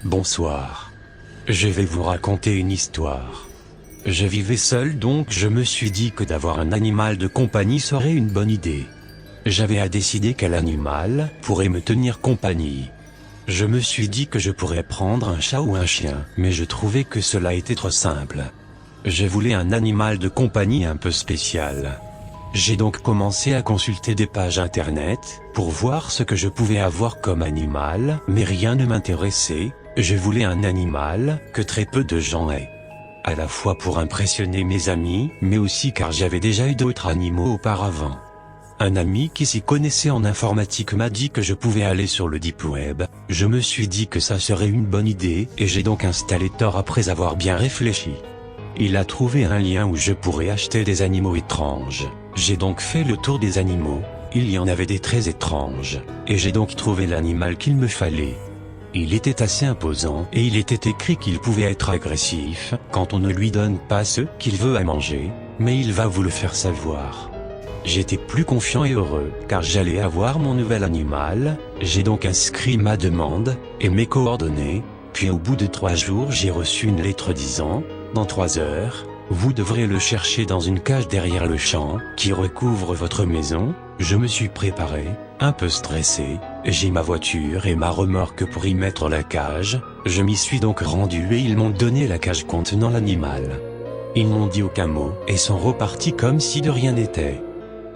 Bonsoir. Je vais vous raconter une histoire. Je vivais seul, donc je me suis dit que d'avoir un animal de compagnie serait une bonne idée. J'avais à décider quel animal pourrait me tenir compagnie. Je me suis dit que je pourrais prendre un chat ou un chien, mais je trouvais que cela était trop simple. Je voulais un animal de compagnie un peu spécial. J'ai donc commencé à consulter des pages internet, pour voir ce que je pouvais avoir comme animal, mais rien ne m'intéressait. Je voulais un animal que très peu de gens aient. À la fois pour impressionner mes amis, mais aussi car j'avais déjà eu d'autres animaux auparavant. Un ami qui s'y connaissait en informatique m'a dit que je pouvais aller sur le Deep Web. Je me suis dit que ça serait une bonne idée, et j'ai donc installé Tor après avoir bien réfléchi. Il a trouvé un lien où je pourrais acheter des animaux étranges. J'ai donc fait le tour des animaux. Il y en avait des très étranges, et j'ai donc trouvé l'animal qu'il me fallait. Il était assez imposant et il était écrit qu'il pouvait être agressif quand on ne lui donne pas ce qu'il veut à manger, mais il va vous le faire savoir. J'étais plus confiant et heureux car j'allais avoir mon nouvel animal. J'ai donc inscrit ma demande et mes coordonnées, puis au bout de 3 jours j'ai reçu une lettre disant « Dans 3 heures, vous devrez le chercher dans une cage derrière le champ qui recouvre votre maison ». Je me suis préparé, un peu stressé. J'ai ma voiture et ma remorque pour y mettre la cage. Je m'y suis donc rendu et ils m'ont donné la cage contenant l'animal. Ils m'ont dit aucun mot et sont repartis comme si de rien n'était.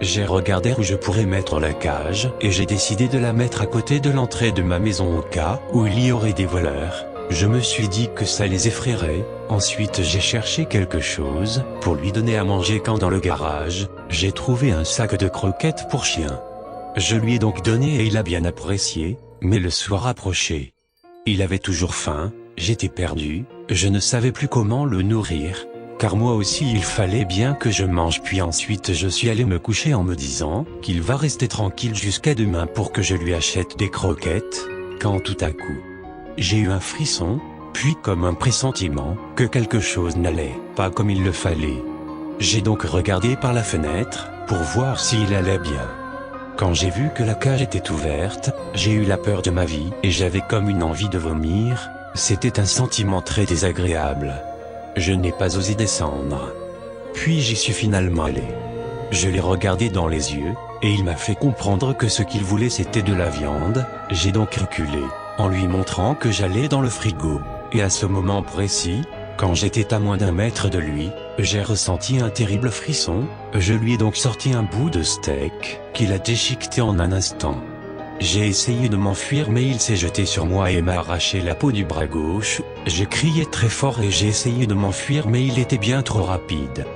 J'ai regardé où je pourrais mettre la cage et j'ai décidé de la mettre à côté de l'entrée de ma maison au cas où il y aurait des voleurs. Je me suis dit que ça les effraierait. Ensuite j'ai cherché quelque chose pour lui donner à manger quand dans le garage, j'ai trouvé un sac de croquettes pour chien. Je lui ai donc donné et il a bien apprécié, mais le soir approchait. Il avait toujours faim, j'étais perdu, je ne savais plus comment le nourrir, car moi aussi il fallait bien que je mange, puis ensuite je suis allé me coucher en me disant qu'il va rester tranquille jusqu'à demain pour que je lui achète des croquettes, quand tout à coup, j'ai eu un frisson, puis comme un pressentiment que quelque chose n'allait pas comme il le fallait. J'ai donc regardé par la fenêtre pour voir s'il allait bien. Quand j'ai vu que la cage était ouverte, j'ai eu la peur de ma vie et j'avais comme une envie de vomir. C'était un sentiment très désagréable. Je n'ai pas osé descendre. Puis j'y suis finalement allé. Je l'ai regardé dans les yeux et il m'a fait comprendre que ce qu'il voulait c'était de la viande. J'ai donc reculé en lui montrant que j'allais dans le frigo. Et à ce moment précis, quand j'étais à moins d'1 mètre de lui, j'ai ressenti un terrible frisson. Je lui ai donc sorti un bout de steak qu'il a déchiqueté en un instant. J'ai essayé de m'enfuir mais il s'est jeté sur moi et m'a arraché la peau du bras gauche. J'ai crié très fort et j'ai essayé de m'enfuir mais il était bien trop rapide.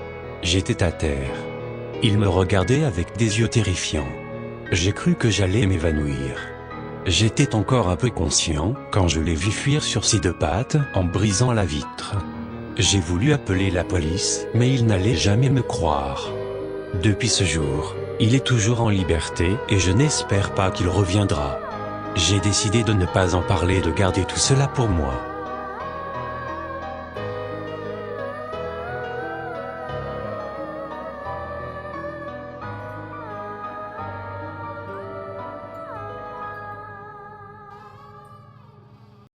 J'étais à terre. Il me regardait avec des yeux terrifiants. J'ai cru que j'allais m'évanouir. J'étais encore un peu conscient quand je l'ai vu fuir sur ses 2 pattes en brisant la vitre. J'ai voulu appeler la police, mais il n'allait jamais me croire. Depuis ce jour, il est toujours en liberté et je n'espère pas qu'il reviendra. J'ai décidé de ne pas en parler, de garder tout cela pour moi.